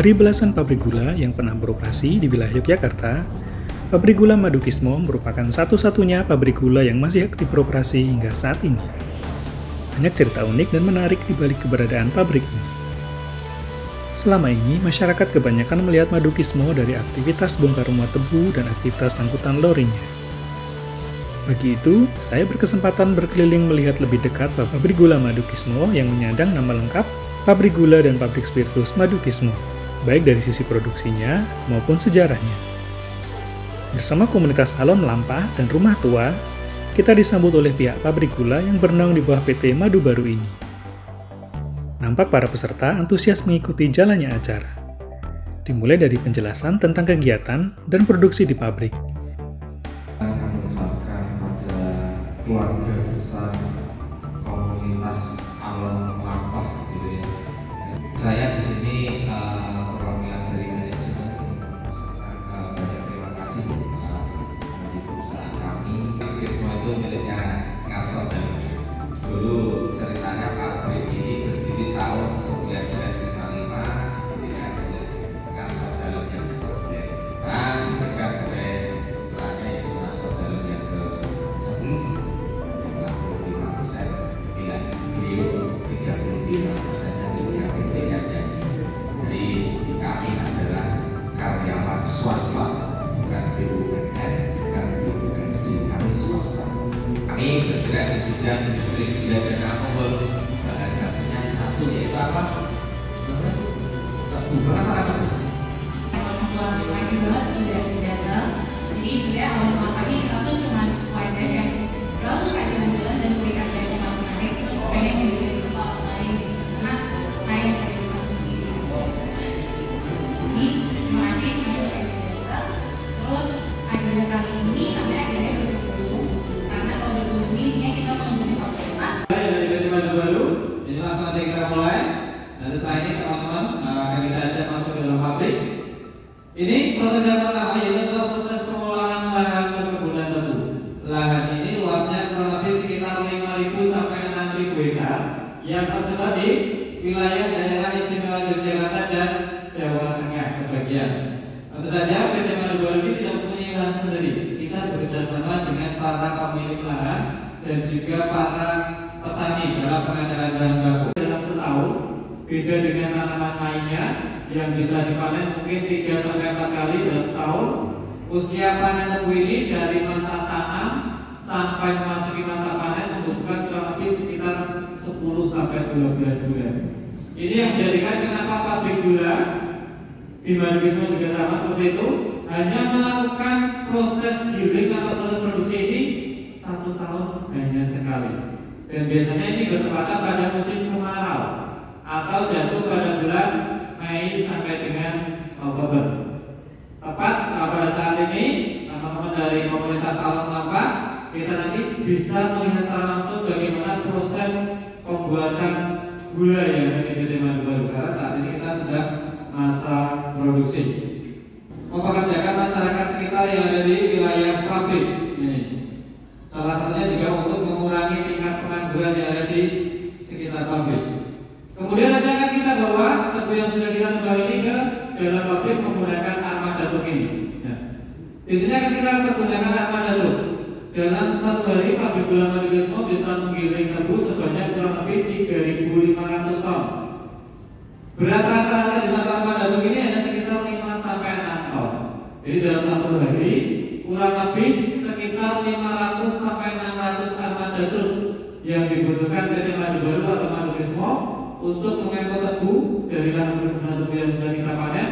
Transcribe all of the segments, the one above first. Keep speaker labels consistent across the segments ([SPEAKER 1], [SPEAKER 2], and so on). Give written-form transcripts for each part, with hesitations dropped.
[SPEAKER 1] Dari belasan pabrik gula yang pernah beroperasi di wilayah Yogyakarta, pabrik gula Madukismo merupakan satu-satunya pabrik gula yang masih aktif beroperasi hingga saat ini. Banyak cerita unik dan menarik di balik keberadaan pabrik ini. Selama ini, masyarakat kebanyakan melihat Madukismo dari aktivitas bongkar rumah tebu dan aktivitas angkutan lorinya. Bagi itu, saya berkesempatan berkeliling melihat lebih dekat pabrik gula Madukismo yang menyandang nama lengkap Pabrik Gula dan Pabrik Spiritus Madukismo, baik dari sisi produksinya maupun sejarahnya. Bersama komunitas Alon Melampah dan Rumah Tua, kita disambut oleh pihak pabrik gula yang bernaung di bawah PT Madu Baru ini. Nampak para peserta antusias mengikuti jalannya acara. Dimulai dari penjelasan tentang kegiatan dan produksi di pabrik.
[SPEAKER 2] Mengucapkan pada keluarga besar komunitas Alon Melampah gitu ya. Saya di sini perwakilan dari manajemen banyak terima kasih bagi perusahaan kami. Madukismo itu miliknya Ngarso dan dulu ceritanya pabrik ini berdiri tahun 1955 didirikan oleh Ngarso Dalem yang ke-9 dan dipegang oleh putranya yaitu Ngarso Dalem yang ke-10 65%, bila beliau 35% dari KPT-nya. Jadi kami adalah karyawan swasta, bukan BUMN, bukan BUMN, jadi kami swasta. Kami bergerak di bidang industri gula dan alkohol. Bahan bakunya satu yaitu apa? Apa? Jadi sebenarnya Alon Melampah ini kita tuh cuma wadah yang kalau suka jalan-jalan dan suka kerja yang menarik, terus pengen menjadi tempat lain karena saya dari rumah sendiri. Jadi terima kasih untuk agenda. Terus agenda kali ini namanya agenda bergabung karena kalau bergabung ini kita mau menjadi satu tempat.
[SPEAKER 3] Dari PT Madu Baru, ini langsung aja kita mulai. Nanti setelah ini teman-teman akan kita ajak masuk ke dalam pabrik. Ini proses yang pertama yaitu adalah proses pengolahan lahan perkebunan tebu. Lahan ini luasnya kurang lebih sekitar 5.000 sampai 6.000 hektar yang tersebar di wilayah daerah istimewa Yogyakarta dan Jawa Tengah sebagian. Tentu saja PT Madu Baru ini tidak mempunyai lahan sendiri. Kita bekerjasama dengan para pemilik lahan dan juga para petani dalam pengadaan bahan baku. Dalam setahun, beda dengan tanaman lainnya yang bisa dipanen mungkin 3-4 kali dalam setahun. Usia panen tebu ini dari masa tanam sampai memasuki masa panen membutuhkan kurang lebih sekitar 10-12 bulan. Ini yang menjadikan kenapa pabrik gula di Madukismo juga sama seperti itu, hanya melakukan proses giling atau proses produksi ini 1 tahun hanya sekali. Dan biasanya ini bertepatan pada musim kemarau atau jatuh pada bulan Mei sampai dengan Oktober. Tepat pada saat ini teman-teman dari komunitas Alon Melampah kita nanti bisa melihat secara langsung bagaimana proses pembuatan gula yang ada di PT Madu Baru karena saat ini kita sedang masa produksi. Mempekerjakan masyarakat sekitar yang ada di wilayah pabrik ini. Salah satunya juga untuk mengurangi tingkat pengangguran yang ada di sekitar pabrik. Kemudian nanti akan kita bawa tebu yang sudah kita tebang ini ke dalam pabrik menggunakan armada truk ini. Nah, di sini akan kita menggunakan armada truk. Dalam satu hari pabrik gula Madukismo bisa menggiling tebu sebanyak kurang lebih 3.500 ton. Berat rata-rata di satu armada truk ini hanya sekitar 5-6 ton. Jadi dalam satu hari kurang lebih sekitar 500-600 armada truk yang dibutuhkan PT Madu Baru atau Madukismo untuk mengangkut tebu dari lahan perkebunan tebu yang sudah kita panen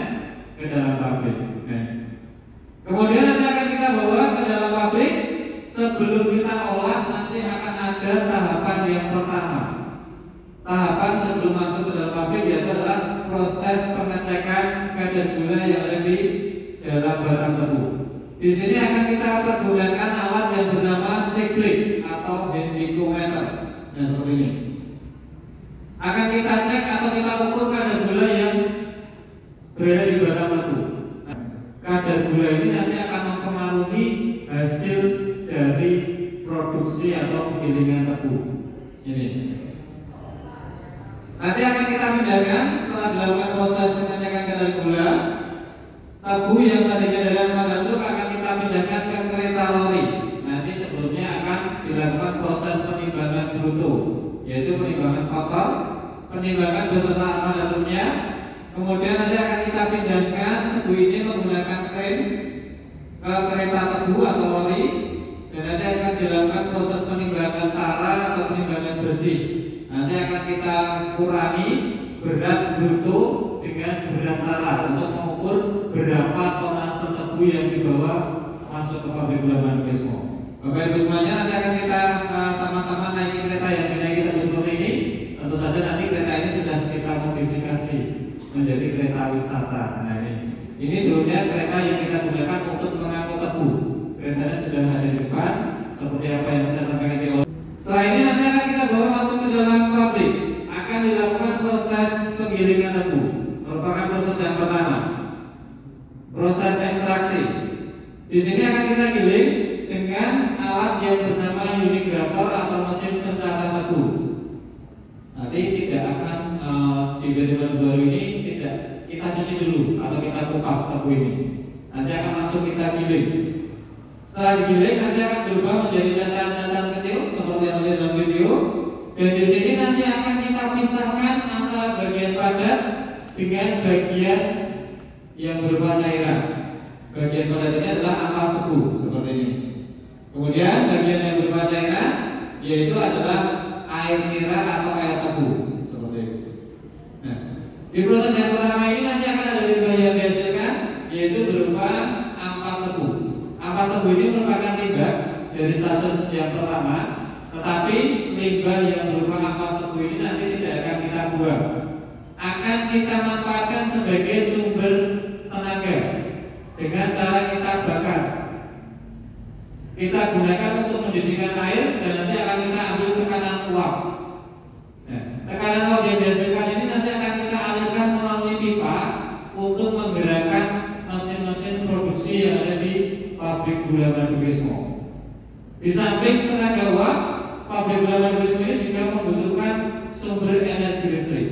[SPEAKER 3] ke dalam pabrik. Nah, kemudian nanti akan kita bawa ke dalam pabrik. Sebelum kita olah nanti akan ada tahapan yang pertama. Tahapan sebelum masuk ke dalam pabrik yaitu adalah proses pengecekan kadar gula yang ada di dalam batang tebu. Di sini akan kita pergunakan alat yang bernama stick plate atau handikometer. Nah seperti ini. Akan kita cek atau kita ukur kadar gula yang berada di batang tebu. Nah, kadar gula ini nanti akan mempengaruhi hasil dari produksi atau penggilingan tebu. Ini. Nanti akan kita pindahkan setelah dilakukan proses pengecekan kadar gula. Tebu yang tadinya dari armada truk akan kita pindahkan ke kereta lori. Nanti sebelumnya akan dilakukan proses penimbangan bruto, yaitu penimbangan kotor, penimbangan beserta armada truknya. Kemudian nanti akan kita pindahkan tebu ini menggunakan kren ke kereta tebu atau lori, dan nanti akan dilakukan proses penimbangan tara atau penimbangan bersih. Nanti akan kita kurangi berat bruto dengan berat tara untuk mengukur berapa tonase tebu yang dibawa masuk ke pabrik gula Mandukismo. Bapak Ibu semuanya, nanti akan kita sama-sama naiki kereta yang dinaiki tebu seperti ini. Tentu saja nanti kereta ini sudah kita modifikasi menjadi kereta wisata. Nah ini dulunya kereta yang kita gunakan untuk mengangkut tebu. Keretanya sudah ada di depan, seperti apa yang saya sampaikan di awal. Setelah ini nanti akan kita bawa masuk ke dalam pabrik. Akan dilakukan proses penggilingan tebu. Merupakan proses yang pertama, proses ekstraksi. Di sini akan kita giling dengan alat yang bernama unigrator atau mesin pencatat tebu. Nanti tidak akan di BTM baru ini tidak kita cuci dulu atau kita kupas tebu ini. Nanti akan langsung kita giling. Setelah digiling nanti akan berubah menjadi cacahan-cacahan kecil seperti yang terlihat dalam video. Dan di sini nanti akan kita pisahkan antara bagian padat dengan bagian yang berupa cairan. Bagian padat ini adalah ampas tebu seperti ini. Kemudian bagian yang berupa cairan yaitu adalah air nira atau air tebu seperti itu. Nah, di proses yang pertama ini nanti akan ada limbah yang dihasilkan yaitu berupa ampas tebu. Ampas tebu ini merupakan limbah dari stasiun yang pertama, tetapi limbah yang berupa ampas tebu ini nanti tidak akan kita buang, akan kita manfaatkan sebagai sumber tenaga dengan cara kita bakar. Kita gunakan untuk mendidihkan air dan nanti akan kita ambil tekanan uap. Nah, tekanan uap yang dihasilkan ini nanti akan kita alirkan melalui pipa untuk menggerakkan mesin-mesin produksi yang ada di pabrik gula Mandukismo. Di samping tenaga uap, pabrik gula Mandukismo ini juga membutuhkan sumber energi listrik.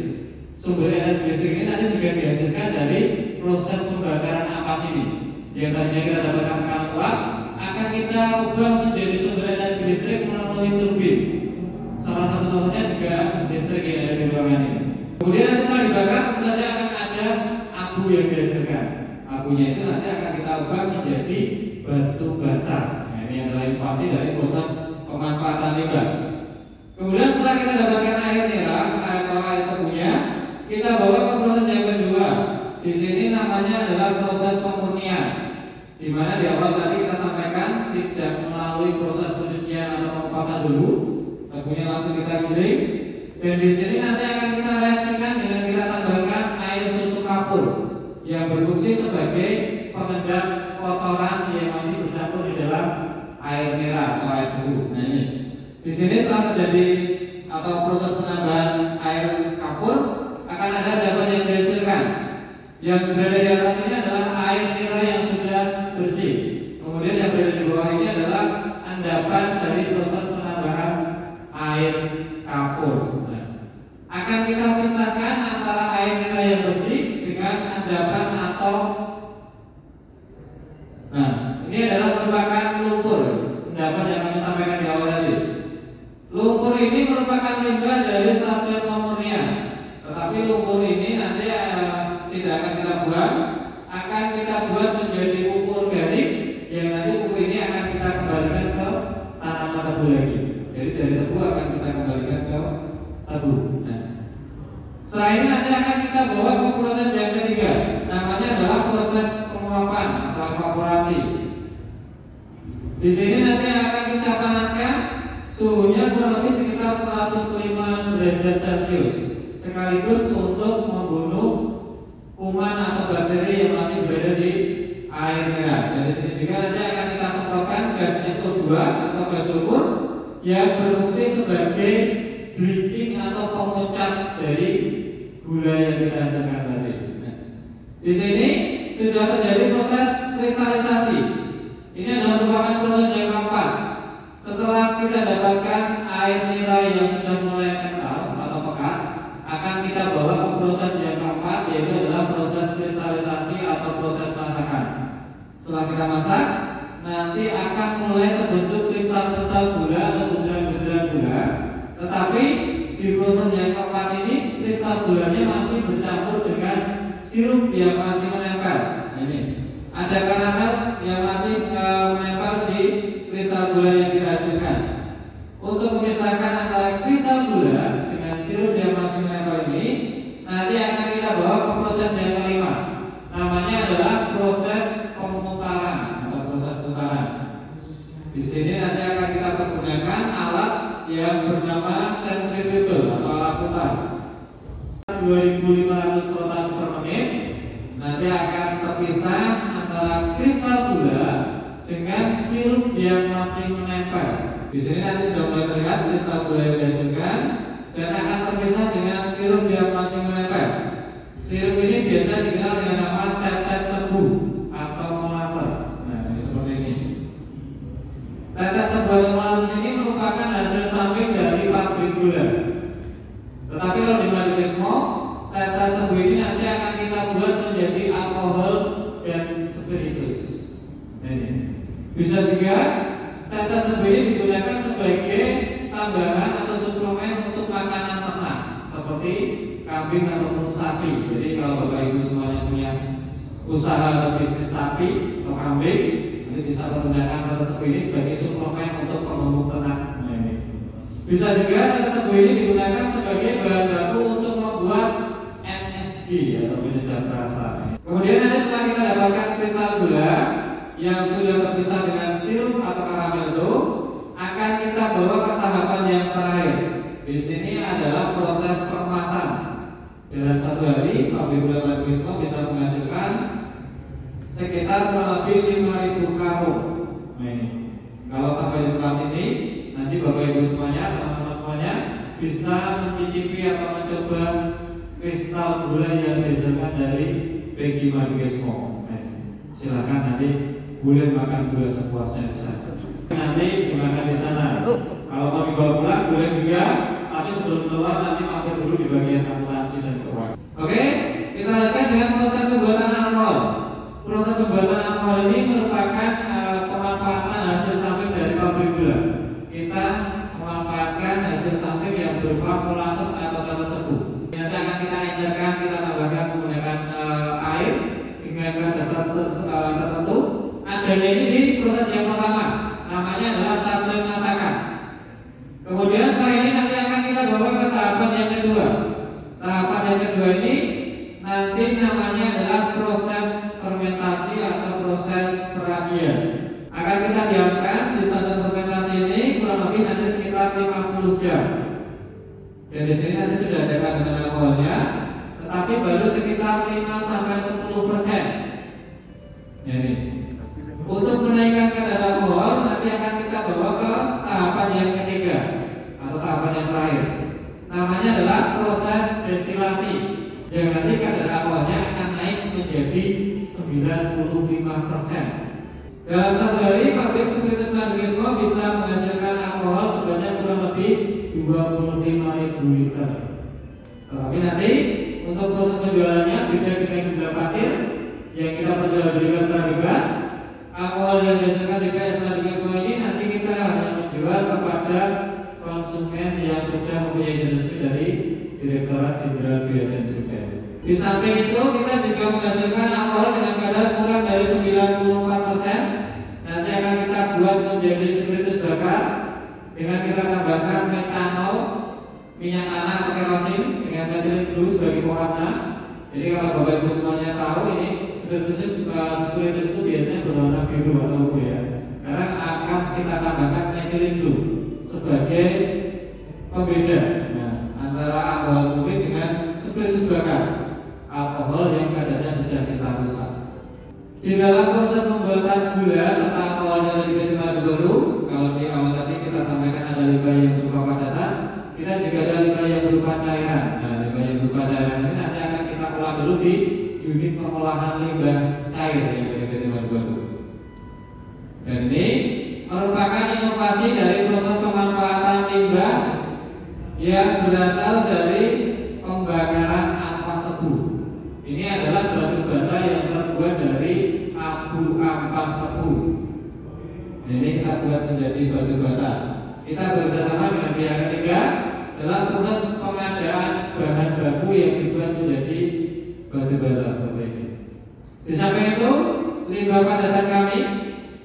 [SPEAKER 3] Sumber energi listrik ini nanti juga dihasilkan dari proses pembakaran ampas ini. Yang tadinya kita dapatkan tekanan uap akan kita ubah menjadi sumber energi listrik melalui turbin. Salah satu contohnya juga listrik yang ada di ruangan ini. Kemudian nanti setelah dibakar tentu saja akan ada abu yang dihasilkan. Abunya itu nanti akan kita ubah menjadi batu bata. Nah, ini adalah inovasi dari proses pemanfaatan limbah. Kemudian setelah kita dapatkan air nira atau air tebunya, kita bawa ke proses yang kedua. Di sini namanya adalah proses pemurnian, di mana di awal tadi kita sampaikan tidak melalui proses pencucian atau pengupasan dulu, tebunya langsung kita giling. Dan di sini nanti akan kita reaksikan dengan kita tambahkan air susu kapur yang berfungsi sebagai pengendap kotoran yang masih bercampur di dalam air nira atau air tebu. Nah ini, di sini telah terjadi atau proses penambahan air kapur, akan ada endapan yang dihasilkan. Yang berada di atas ini adalah air nira yang sudah bersih. Kemudian yang berada di bawah ini adalah endapan dari proses penambahan air kapur. Nah, akan kita pisahkan antara air nira yang bersih dengan endapan atau ini adalah merupakan lumpur. Endapan yang kami sampaikan di awal tadi. Lumpur ini merupakan limbah dari stasiun pemurnian. Tetapi lumpur ini nanti tidak akan kita buang, akan kita buat menjadi pupuk organik yang nanti pupuk ini akan kita kembalikan ke tanaman tebu lagi. Jadi dari tebu akan kita kembalikan ke tebu. Nah, setelah ini nanti akan kita bawa ke proses yang ketiga, namanya adalah proses penguapan atau evaporasi. Di sini nanti akan kita panaskan, suhunya kurang lebih sekitar 105 derajat Celcius, sekaligus untuk membunuh kuman atau bakteri yang masih berada di air nira. Dan di sini juga nanti akan kita semprotkan gas SO2 atau gas sulfur yang berfungsi sebagai bleaching atau pemucat dari gula yang kita hasilkan tadi. Nah, di sini sudah terjadi proses kristalisasi. Ini adalah merupakan proses yang keempat. Setelah kita dapatkan air nira yang sudah mulai kental atau pekat, akan di proses yang keempat ini kristal gulanya masih bercampur dengan sirup yang masih menempel. Ini ada karamel yang masih menempel di kristal gula yang kita hasilkan. Untuk memisahkan antara kristal gula dengan sirup yang masih menempel ini, nanti akan kita bawa ke proses yang kelima. Namanya adalah proses pemutaran atau proses putaran. Di sini nanti akan kita pergunakan alat yang bernama centrifugal atau alat putar. 2500 rotasi per menit. Nanti akan terpisah antara kristal gula dengan sirup yang masih menempel. Di sini nanti sudah mulai terlihat kristal gula yang dihasilkan dan akan terpisah dengan sirup yang masih menempel. Sirup ini biasa dikenal dengan nama tetes tebu atau molasses. Nah, ini seperti ini. Tetes tebu atau molasses ini merupakan hasil samping dari pabrik gula. Tetapi kalau di Madukismo, tetes tebu ini nanti akan kita buat menjadi alkohol dan spiritus. Ini bisa juga tetes tebu ini digunakan sebagai tambahan atau suplemen untuk makanan ternak seperti kambing ataupun sapi. Jadi kalau Bapak Ibu semuanya punya usaha atau bisnis sapi atau kambing, nanti bisa menggunakan tetes tebu ini sebagai suplemen untuk pemumuk ternak. Bisa juga tetes tebu ini digunakan sebagai bahan baku untuk membuat MSG atau penyedap rasa. Kemudian nanti setelah kita dapatkan kristal gula yang sudah terpisah dengan sirup atau karamel itu, akan kita bawa ke tahapan yang terakhir. Di sini adalah proses peremasan. Dalam satu hari, pabrik gula Madukismo bisa menghasilkan sekitar kurang lebih 5.000 karung. Nah ini, kalau sampai di tempat ini, nanti Bapak Ibu semuanya, teman-teman semuanya bisa mencicipi atau mencoba kristal gula yang dihasilkan dari PG Madukismo. Silakan nanti boleh makan gula sepuasnya di sana. Nanti dimakan di sana. Kalau mau dibawa pulang boleh juga, tapi sebelum keluar nanti mampir dulu di bagian akuntansi dan keuangan. Oke, kita lanjutkan dengan proses pembuatan alkohol. Proses pembuatan alkohol ini merupakan pemanfaatan hasil samping dari pabrik gula. Kita memanfaatkan hasil samping yang berupa molasses atau tetes tebu. Nanti akan kita encerkan, kita tambahkan menggunakan air dengan kadar tertentu. Adanya ini di proses yang pertama, namanya adalah stasiun masakan. Kemudian setelah ini nanti akan kita bawa ke tahapan yang kedua. Tahapan yang kedua ini nanti namanya adalah proses fermentasi atau proses peragian. Akan kita diamkan di stasiun fermentasi ini kurang lebih nanti sekitar 50 jam. Dan di sini nanti sudah ada kandungan alkoholnya, tetapi baru sekitar 5-10%. Ini. Untuk menaikkan kadar alkohol nanti akan kita bawa ke tahapan yang ketiga atau tahapan yang terakhir. Namanya adalah proses destilasi. Yang nanti kadar alkoholnya akan naik menjadi 95%. Dalam satu hari pabrik spiritus Madukismo bisa menghasilkan alkohol sebanyak kurang lebih 25.000 liter. Tapi nanti untuk proses penjualannya beda dengan gula pasir yang kita perjualbelikan secara bebas. Alkohol yang dihasilkan di PS Madukismo ini nanti kita hanya menjual kepada konsumen yang sudah mempunyai jenis dari Direktorat Jenderal Bea dan Cukai. Di samping itu kita juga menghasilkan alkohol dengan kadar kurang dari 94%. Nanti akan kita buat menjadi spiritus bakar dengan kita tambahkan metanol, minyak tanah atau kerosin dengan metilen blue sebagai pewarna. Jadi kalau Bapak Ibu semuanya tahu ini spiritus itu biasanya berwarna biru atau ungu ya, karena akan kita tambahkan metilen blue sebagai pembeda antara alkohol murni dengan spiritus bakar, alkohol yang kadarnya sudah kita rusak. Di dalam proses pembuatan gula serta alkohol dari PT Madu Baru, kalau di awal tadi kita sampaikan ada limbah yang berupa padatan, kita juga ada limbah yang berupa cairan. Nah, limbah yang berupa cairan ini nanti akan kita olah dulu di unit pengolahan limbah cair yang dari PT Madu Baru. Dan ini merupakan inovasi dari proses pemanfaatan limbah yang berasal dari pembakaran ampas tebu. Ini adalah batu bata yang terbuat dari abu ampas tebu. Ini kita buat menjadi batu bata. Kita bekerjasama dengan pihak ketiga, adalah proses pengadaan bahan baku yang dibuat menjadi batu bara seperti ini. Di samping itu, limbah padatan kami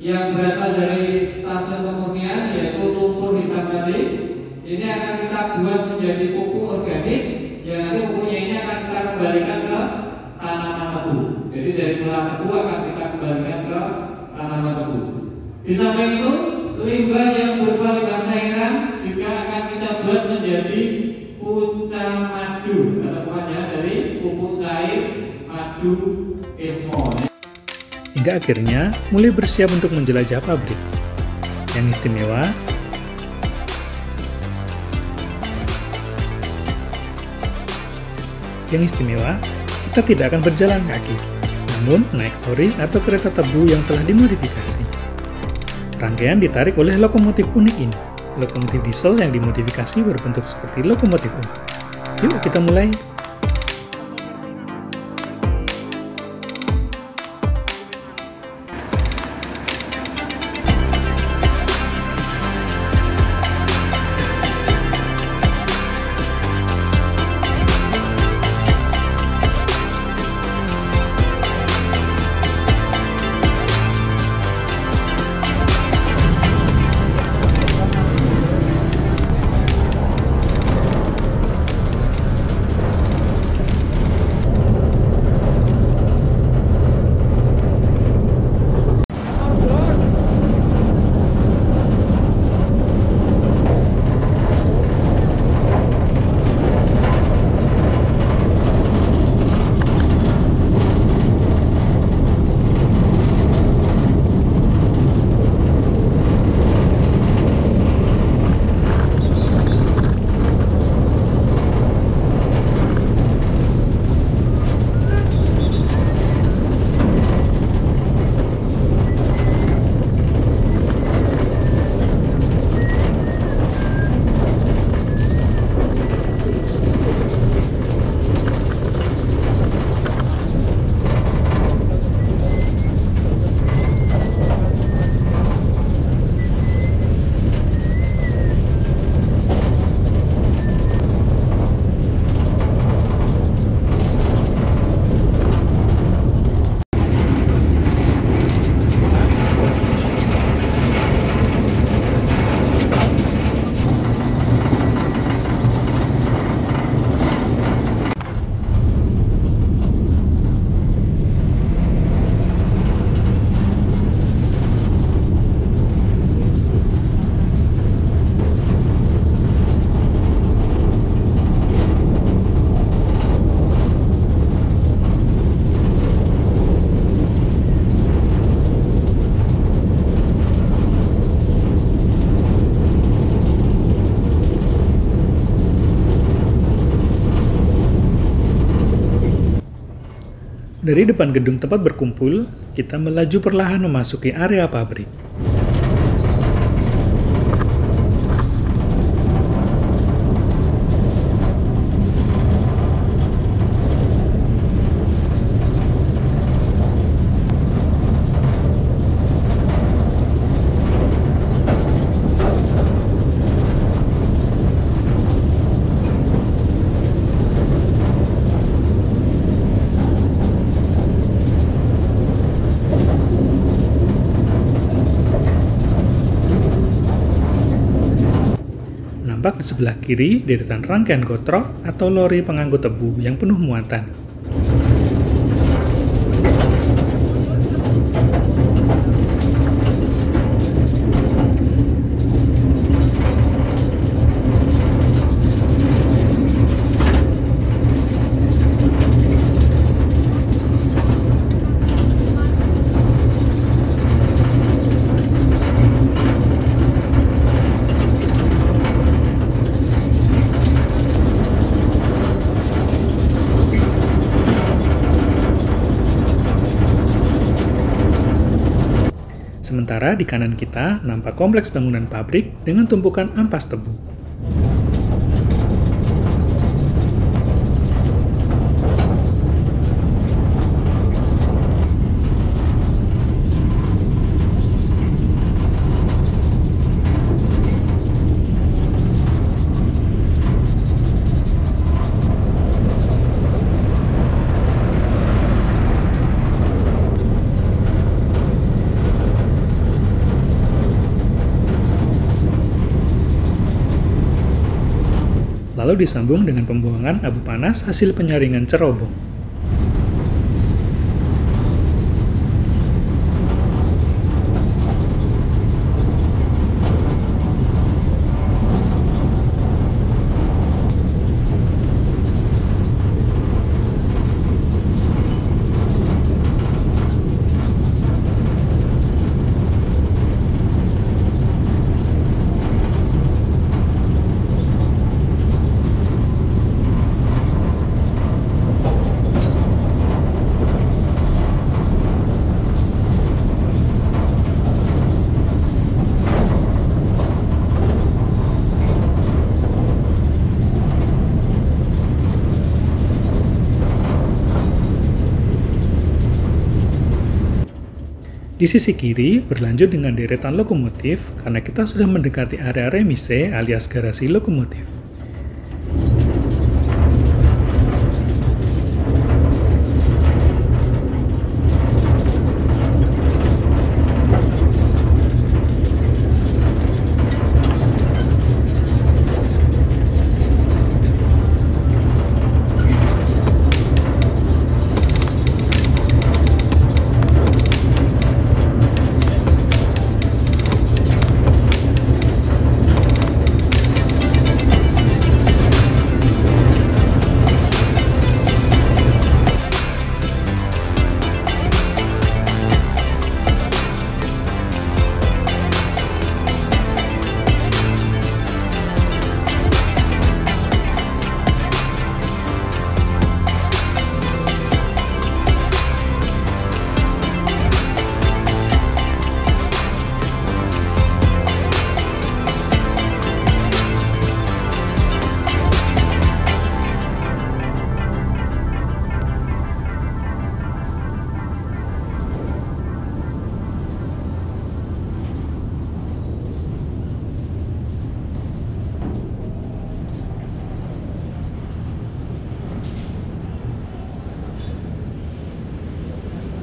[SPEAKER 3] yang berasal dari stasiun pemurnian yaitu lumpur hitam tadi, ini akan kita buat menjadi pupuk organik yang nanti pupuknya ini akan kita kembalikan ke tanaman tebu. Jadi dari tulang tebu akan kita kembalikan ke tanaman tebu. Di samping itu, limbah yang berupa limbah cairan juga akan kita buat menjadi punca madu atau namanya dari pupuk cair madu Ismo.
[SPEAKER 1] Hingga akhirnya mulai bersiap untuk menjelajah pabrik. Yang istimewa, kita tidak akan berjalan kaki, namun naik lori atau kereta tebu yang telah dimodifikasi. Rangkaian ditarik oleh lokomotif unik ini, lokomotif diesel yang dimodifikasi berbentuk seperti lokomotif uap. Yuk kita mulai. Dari depan gedung tempat berkumpul, kita melaju perlahan memasuki area pabrik. Nampak di sebelah kiri deretan rangkaian gotrok atau lori pengangkut tebu yang penuh muatan. Sementara di kanan kita nampak kompleks bangunan pabrik dengan tumpukan ampas tebu. lalu disambung dengan pembuangan abu panas hasil penyaringan cerobong. Di sisi kiri berlanjut dengan deretan lokomotif karena kita sudah mendekati area remise alias garasi lokomotif.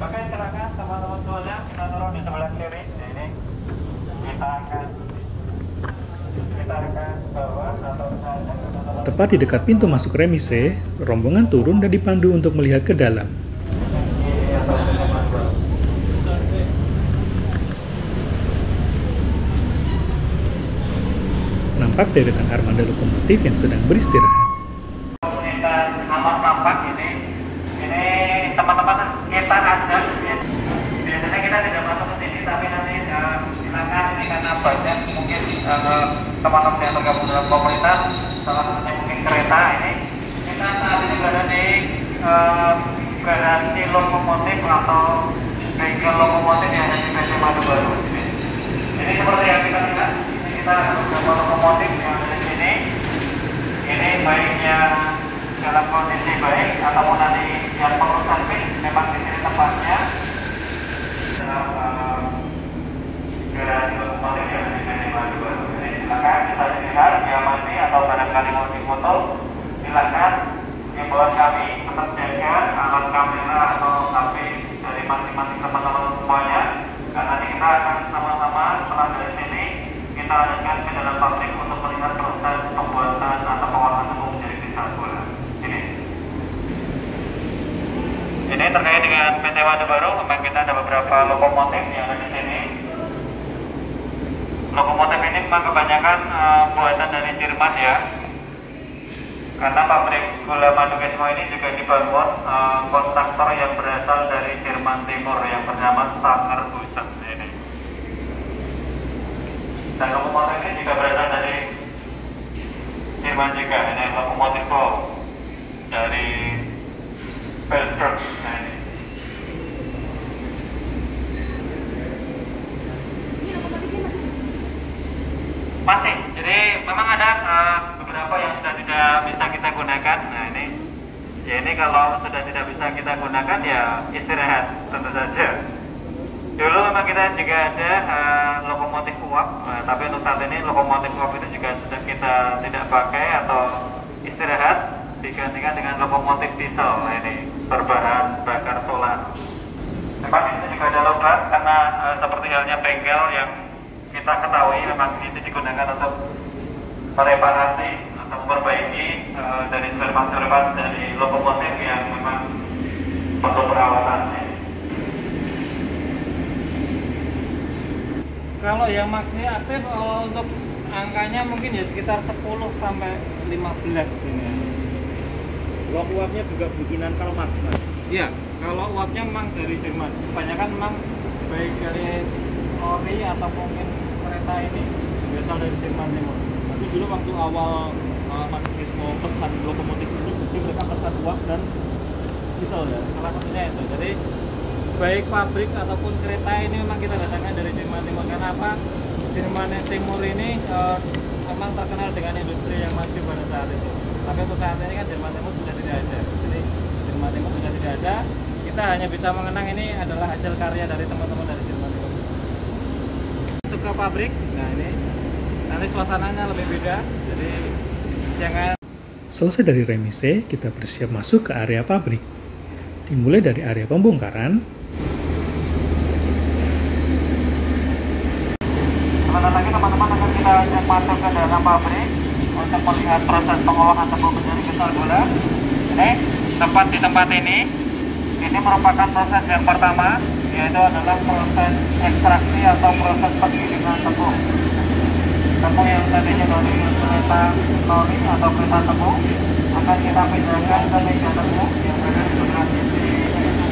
[SPEAKER 4] Oke, silakan teman-teman semuanya, kita turun di sebelah kiri. Ini kita akan bawa atau
[SPEAKER 1] Tepat di dekat pintu masuk remise, rombongan turun dan dipandu untuk melihat ke dalam. Nampak deretan armada lokomotif yang sedang beristirahat.
[SPEAKER 4] komunitas aman tampak ini teman-teman kita ada. Biasanya kita tidak masuk ke sini, tapi nanti silakan ini karena banyak mungkin teman-teman yang tergabung dalam komunitas, salah satunya mungkin kereta ini. Kita saat ini berada di garasi lokomotif atau bengkel lokomotif yang ada di PT Madu Baru. Jadi seperti yang kita lihat, ini kita ada beberapa lokomotif yang ada di sini. Ini baiknya dalam kondisi baik ataupun nanti yang perlu servis, memang di sini tempatnya dalam garasi lokomotif yang ada di PT Madu Baru. Jadi silakan kita lihat diamati atau barangkali mau difoto, silakan. Himbauan kami tetap jaga alat kamera atau HP dari masing-masing teman-teman semuanya, karena nanti kita akan sama-sama setelah dari sini kita lanjutkan ke dalam pabrik untuk melihat proses pembuatan atau pengolahan umum menjadi pisang gula. Ini terkait dengan PT Madu Baru, memang kita ada beberapa lokomotif yang ada di sini. Lokomotif ini memang kebanyakan buatan dari Jerman ya. Karena pabrik gula madu Kesmo ini juga dibangun kontraktor yang berasal dari Jerman Timur yang bernama Sangerhusen ini. Dan lokomotif ini juga berasal dari Jerman juga. Ini lokomotif dari Belberg. Nah, ini. Masih, jadi memang ada beberapa yang sudah tidak bisa kita gunakan. Nah ini kalau sudah tidak bisa kita gunakan ya istirahat tentu saja. Dulu memang kita juga ada lokomotif uap, tapi untuk saat ini lokomotif uap itu juga sudah kita tidak pakai atau istirahat, digantikan dengan lokomotif diesel. Nah, ini berbahan bakar solar. Memang itu juga ada longgar karena seperti halnya bengkel yang kita ketahui memang ini digunakan untuk mereparasi memperbaiki dari spare-part dari lokomotif yang memang perlu perawatan.
[SPEAKER 3] Kalau yang magni aktif untuk angkanya mungkin ya sekitar 10 sampai 15 ini.
[SPEAKER 1] Uap-uapnya juga bikinan Kalmak, Mas.
[SPEAKER 3] Iya, kalau uapnya memang dari Jerman. Kebanyakan memang baik dari ori atau mungkin kereta ini berasal dari Jerman Timur. Tapi dulu waktu awal Madukismo pesan lokomotif itu mereka pesan uap dan diesel ya. Salah satunya itu. Jadi baik pabrik ataupun kereta ini memang kita datangkan dari Jerman Timur. Karena apa? Jerman Timur ini memang terkenal dengan industri yang maju pada saat itu. Tapi untuk saat ini kan Jerman Timur sudah tidak ada. Jadi Jerman Timur sudah tidak ada. Kita hanya bisa mengenang ini adalah hasil karya dari teman-teman dari Jerman Timur. Masuk ke pabrik. Nah ini nanti suasananya lebih beda. Jadi jangan.
[SPEAKER 1] Selesai dari remise, kita bersiap masuk ke area pabrik. Dimulai dari area pembongkaran.
[SPEAKER 4] Sebentar lagi teman-teman akan kita ajak masuk ke dalam pabrik untuk melihat proses pengolahan tepung menjadi kental gula. Ini di tempat ini merupakan proses yang pertama, yaitu adalah proses ekstraksi atau proses penggilingan tepung. Tepung yang tadinya dari kereta nori atau kereta tepung akan kita pindahkan ke meja tepung yang ada di sebelah sisi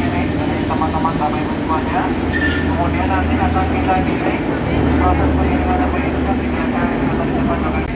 [SPEAKER 4] kiri dari teman-teman Bapak Ibu semuanya. Kemudian nanti akan kita giling. Proses penggilingan tepung itu kan dibiarkan atau di depan Bapak Ibu.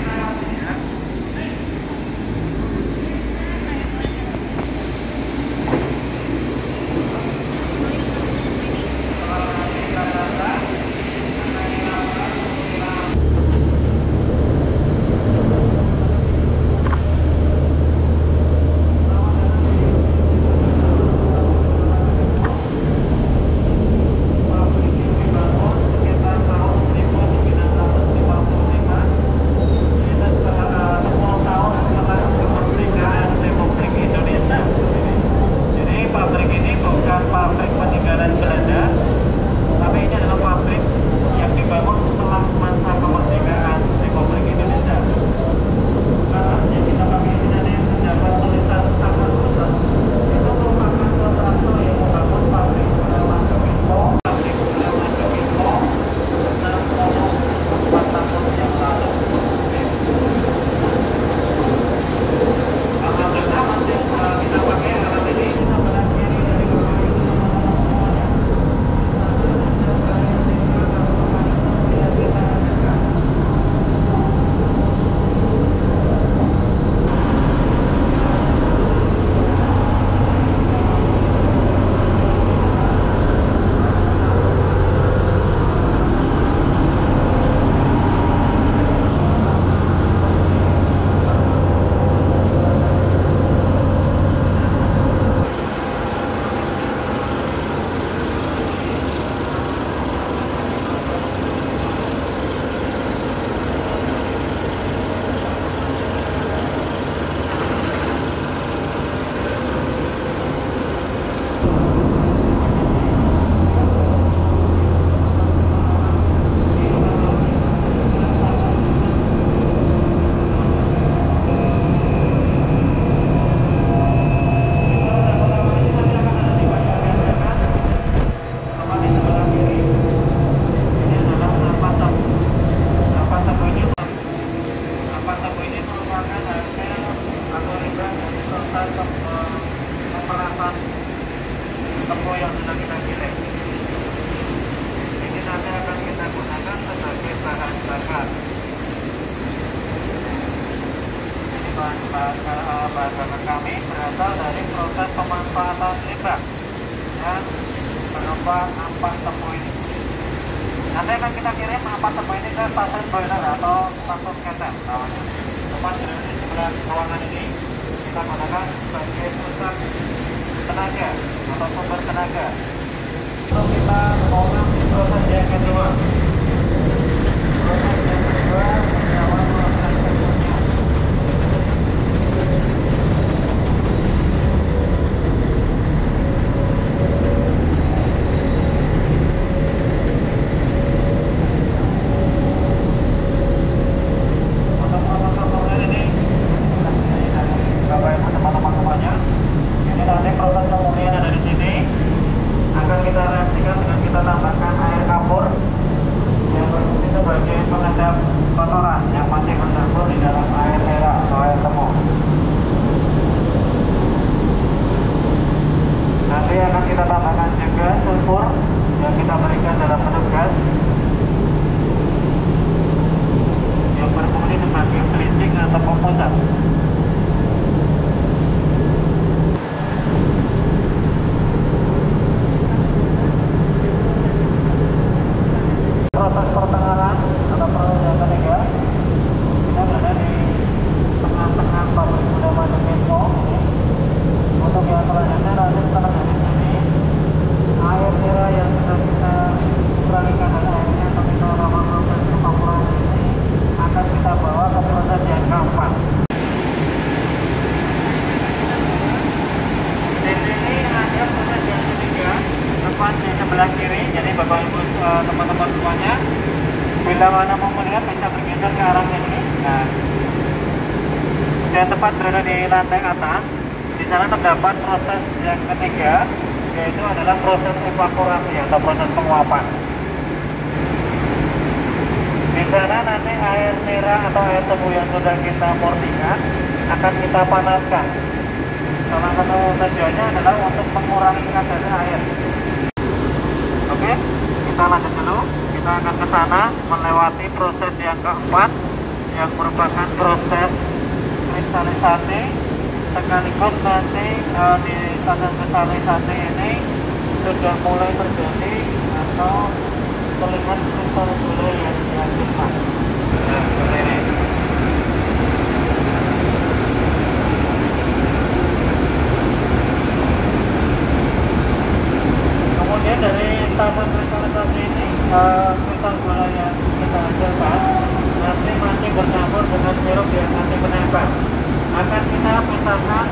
[SPEAKER 4] tepung yang sudah kita giling. Ini nanti akan kita gunakan sebagai bahan bakar. Ini bahan bakar kami berasal dari proses pemanfaatan limbah yang berupa ampas tepung ini. Nanti akan kita kirim ampas tepung ini ke stasiun boiler atau stasiun ketel. Tepat di sebelah ruangan ini kita gunakan sebagai pusat tenaga atau sumber tenaga. Lalu kita olah proses yang kedua. Proses yang kedua adalah proses tepungnya. Untuk proses tepungnya ini sebelah kiri. Jadi Bapak Ibu teman-teman semuanya, bila mana mau melihat bisa bergeser ke arah sini. Nah, dan tepat berada di lantai atas. Di sana terdapat proses yang ketiga, yaitu adalah proses evaporasi atau proses penguapan. Di sana nanti air merah atau air tebu yang sudah kita porsikan akan kita panaskan. Salah satu tujuannya adalah untuk mengurangi kadar air. Oke, kita lanjut dulu. Kita akan ke sana melewati proses yang keempat, yang merupakan proses kristalisasi. Sekaligus nanti di proses kristalisasi ini sudah mulai terjadi atau terlihat kristal gula yang dihasilkan. Nah, seperti ini. Kemudian dari tahapan kristalisasi ini, kristal gula yang kita hasilkan nanti masih bercampur dengan sirup yang nanti menempel. Akan kita pisahkan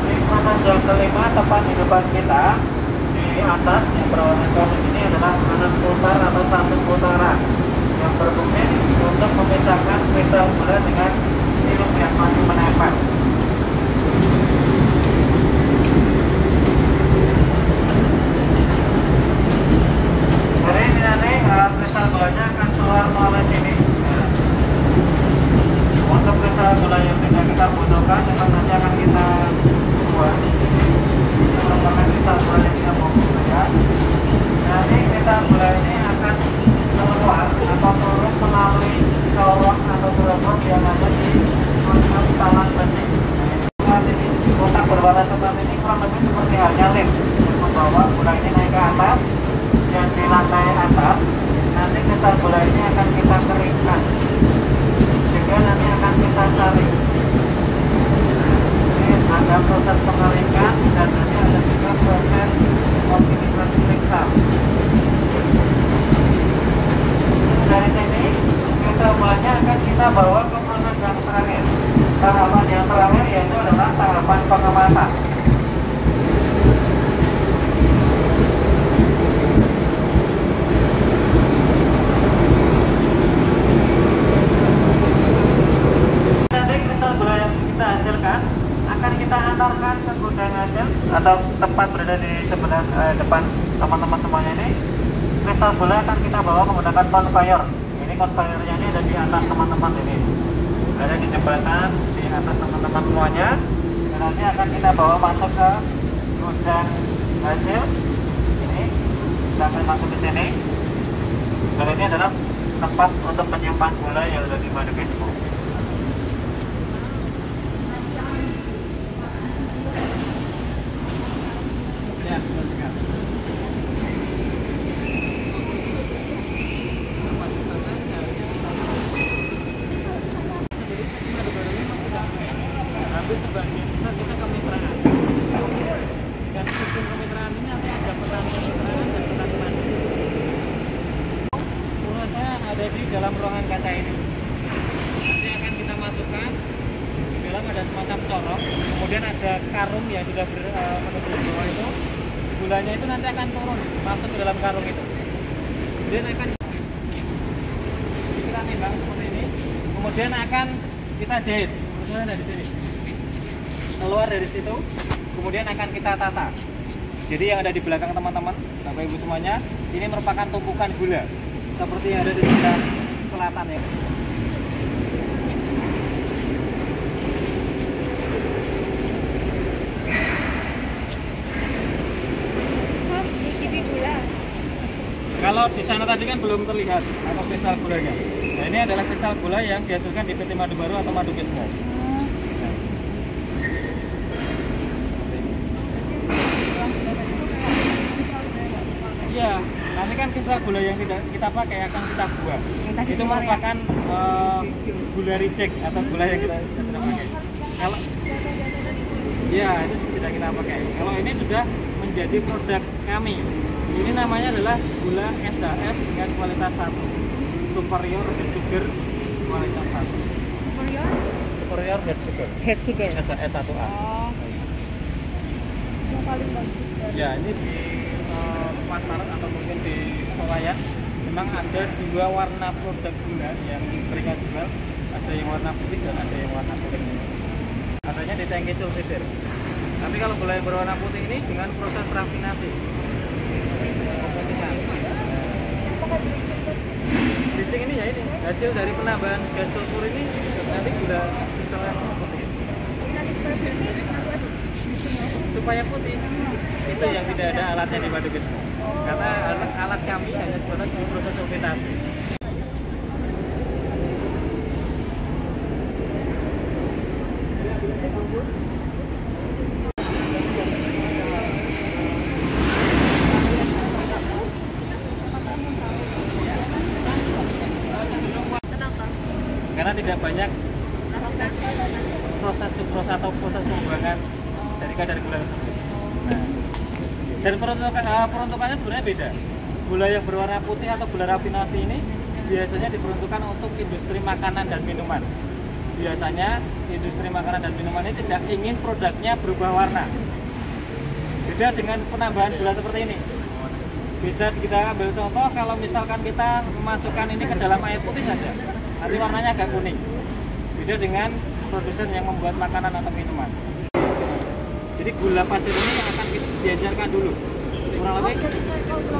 [SPEAKER 4] di proses yang kelima, tepat di depan kita. Di atas yang berwarna kuning ini adalah 6 putar atau 1 putaran yang berfungsi untuk memisahkan kristal gula dengan sirup yang masih menempel. Jadi ini nanti kristal gulanya akan keluar melalui sini. Untuk kristal gula yang tidak kita butuhkan, memang nanti akan kita buang. Merupakan kristal gula yang kita mau butuhkan. Nanti kristal gula ini akan keluar atau turun melalui corong atau teropong yang ada di kotak talang besi. Ini kotak berwarna coklat ini kurang lebih seperti halnya lift yang membawa gula ini naik ke atas. Yang di lantai atas, nanti kristal gula ini akan kita keringkan. Juga nanti akan kita saring. Ini ada proses pengeringan dan nanti ada juga proses optimisasi kristal. Dari sini kristal gulanya akan kita bawa ke proses yang terakhir. Tahapan yang terakhir yaitu adalah tahapan pengemasan. Akan kita antarkan ke gudang hasil atau tempat berada di sebelah depan teman-teman semuanya ini. Kristal gula akan kita bawa menggunakan conveyor. Ini conveyornya ini ada di atas teman-teman ini, ada di jembatan di atas teman-teman semuanya. Dan nanti akan kita bawa masuk ke gudang hasil. Ini kita akan masuk ke sini. Dan ini adalah tempat untuk menyimpan gula yang ada di Madu Kismo. Ya, habis sebagian besar kita kemitraan. Dan sistem kemitraan ini nanti ada petani kemitraan dan petani mandiri. Mulanya ada di dalam ruangan kaca ini. Nanti akan kita masukkan. Di dalam ada semacam corong. Kemudian ada karung yang sudah menutup bawah itu. Gulanya itu nanti akan turun masuk ke dalam karung itu. Kemudian akan kita timbang seperti ini. Kemudian akan kita jahit. Kemudian dari sini keluar dari situ. Kemudian akan kita tata. Jadi yang ada di belakang teman-teman, Bapak Ibu semuanya, ini merupakan tumpukan gula seperti yang ada di sebelah selatan ya. Kalau di sana tadi kan belum terlihat apa kristal gulanya. Nah, ini adalah kristal gula yang dihasilkan di PT Madu Baru atau Madu Kismo. Iya, nanti kan kristal gula yang tidak kita pakai akan kita buang. Itu merupakan gula reject atau gula yang kita tidak pakai. Kalau ya itu tidak kita pakai. Kalau ini sudah menjadi produk kami. Ini namanya adalah gula SHS dengan kualitas 1, superior head sugar kualitas 1. Superior head sugar.
[SPEAKER 5] Head sugar.
[SPEAKER 4] SHS 1A.
[SPEAKER 5] Oh. Yang paling bagus.
[SPEAKER 4] Ya, ini di
[SPEAKER 5] pasar atau mungkin di swalayan memang ada dua warna produk gula yang mereka jual, ada yang warna putih dan ada yang warna kuning. Adanya di tangki sulfidir. Tapi kalau gula yang berwarna putih ini dengan proses rafinasi. Bleaching ini ya ini hasil dari penambahan gas sulfur ini nanti gula kristalnya seperti ini. Supaya putih itu yang tidak ada alatnya di Madukismo. Karena alat kami hanya sebatas proses sulfitasi. Karena tidak banyak proses sukrosa atau proses pembuangan dari kadar gula tersebut. Nah, dan peruntukannya sebenarnya beda. Gula yang berwarna putih atau gula rafinasi ini biasanya diperuntukkan untuk industri makanan dan minuman. Biasanya industri makanan dan minuman ini tidak ingin produknya berubah warna. Beda dengan penambahan gula seperti ini. Bisa kita ambil contoh kalau misalkan kita memasukkan ini ke dalam air putih saja, nanti warnanya agak kuning. Beda dengan produsen yang membuat makanan atau minuman. Jadi gula pasir ini akan diajarkan dulu, kurang lebih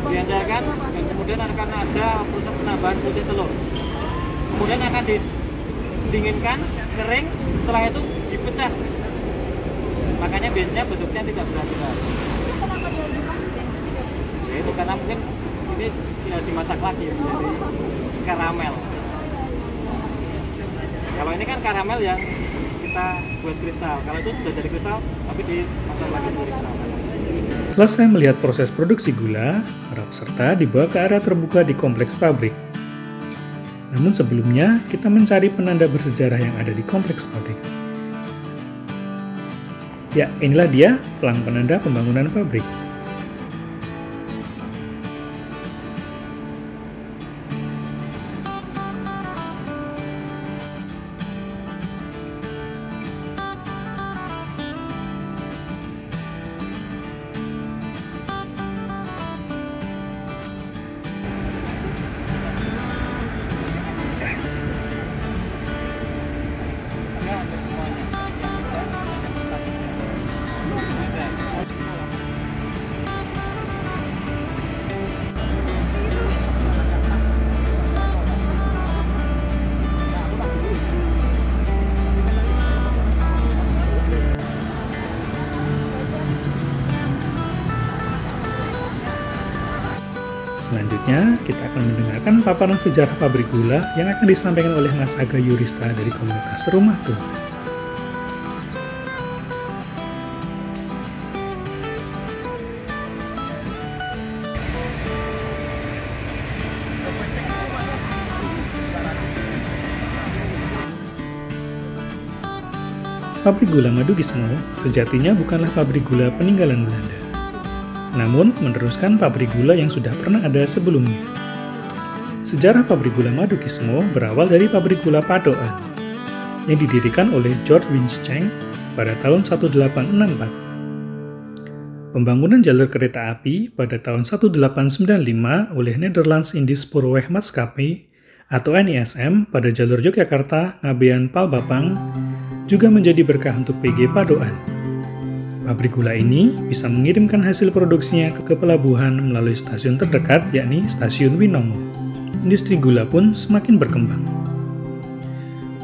[SPEAKER 5] diajarkan, dan kemudian akan ada proses penambahan putih telur. Kemudian akan didinginkan, kering, setelah itu dipecah. Makanya biasanya bentuknya tidak berat-berat. Ya itu karena mungkin ini tidak dimasak lagi menjadi karamel. Kalau ini kan karamel yang kita buat kristal. Kalau itu sudah jadi kristal, tapi dimasak lagi menjadi karamel.
[SPEAKER 1] Selesai melihat proses produksi gula, para peserta dibawa ke area terbuka di kompleks pabrik. Namun sebelumnya, kita mencari penanda bersejarah yang ada di kompleks pabrik. Ya, inilah dia pelang penanda pembangunan pabrik. Selanjutnya, kita akan mendengarkan paparan sejarah pabrik gula yang akan disampaikan oleh Mas Aga Yurista dari komunitas Rumah Tua. Pabrik gula Madukismo sejatinya bukanlah pabrik gula peninggalan Belanda, namun meneruskan pabrik gula yang sudah pernah ada sebelumnya. Sejarah pabrik gula Madukismo berawal dari pabrik gula Padoan yang didirikan oleh George Wincheng pada tahun 1864. Pembangunan jalur kereta api pada tahun 1895 oleh Nederlands Indisch Spoorweg Maatschappij atau NISM pada jalur Yogyakarta, Ngabean, Palbapang juga menjadi berkah untuk PG Padoan. Pabrik gula ini bisa mengirimkan hasil produksinya ke pelabuhan melalui stasiun terdekat, yakni Stasiun Winongo. Industri gula pun semakin berkembang.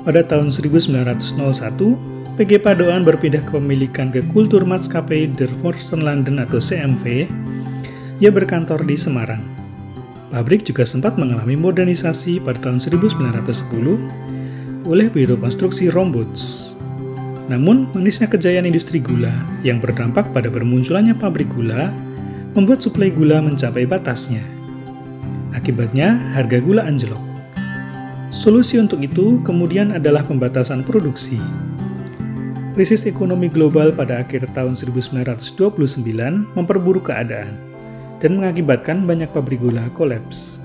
[SPEAKER 1] Pada tahun 1901, PG Padoan berpindah kepemilikan ke Kulturmaatschappij der Vorstenlanden atau CMV. Ia berkantor di Semarang. Pabrik juga sempat mengalami modernisasi pada tahun 1910 oleh Biro Konstruksi Romboets. Namun, manisnya kejayaan industri gula yang berdampak pada bermunculannya pabrik gula membuat suplai gula mencapai batasnya. Akibatnya, harga gula anjlok. Solusi untuk itu kemudian adalah pembatasan produksi. Krisis ekonomi global pada akhir tahun 1929 memperburuk keadaan dan mengakibatkan banyak pabrik gula kolaps.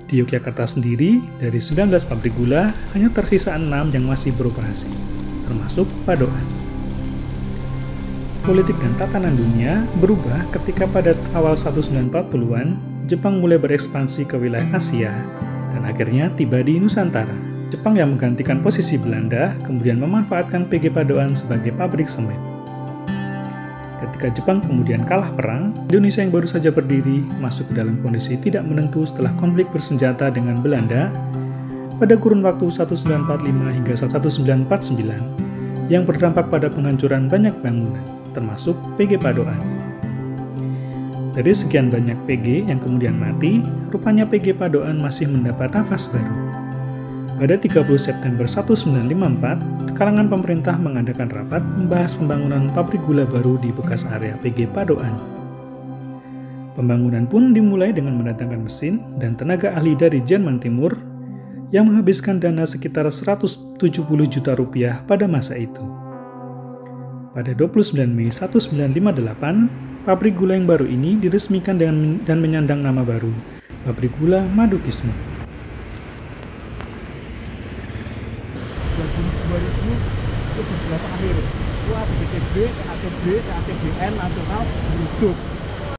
[SPEAKER 1] Di Yogyakarta sendiri, dari 19 pabrik gula, hanya tersisa 6 yang masih beroperasi, termasuk Padoan. politik dan tatanan dunia berubah ketika pada awal 1940-an Jepang mulai berekspansi ke wilayah Asia dan akhirnya tiba di Nusantara. Jepang yang menggantikan posisi Belanda kemudian memanfaatkan PG Padoan sebagai pabrik semen. Ketika Jepang kemudian kalah perang, Indonesia yang baru saja berdiri masuk ke dalam kondisi tidak menentu setelah konflik bersenjata dengan Belanda pada kurun waktu 1945 hingga 1949 yang berdampak pada penghancuran banyak bangunan, termasuk PG Padoan. Dari sekian banyak PG yang kemudian mati, rupanya PG Padoan masih mendapat nafas baru. Pada 30 September 1954, kalangan pemerintah mengadakan rapat membahas pembangunan pabrik gula baru di bekas area PG Padoan. Pembangunan pun dimulai dengan mendatangkan mesin dan tenaga ahli dari Jerman Timur yang menghabiskan dana sekitar 170 juta rupiah pada masa itu. Pada 29 Mei 1958, pabrik gula yang baru ini diresmikan dan menyandang nama baru, Pabrik Gula Madukismo.
[SPEAKER 6] 2017 akhir itu ABCD, TATB, TATBN nasional berhidup.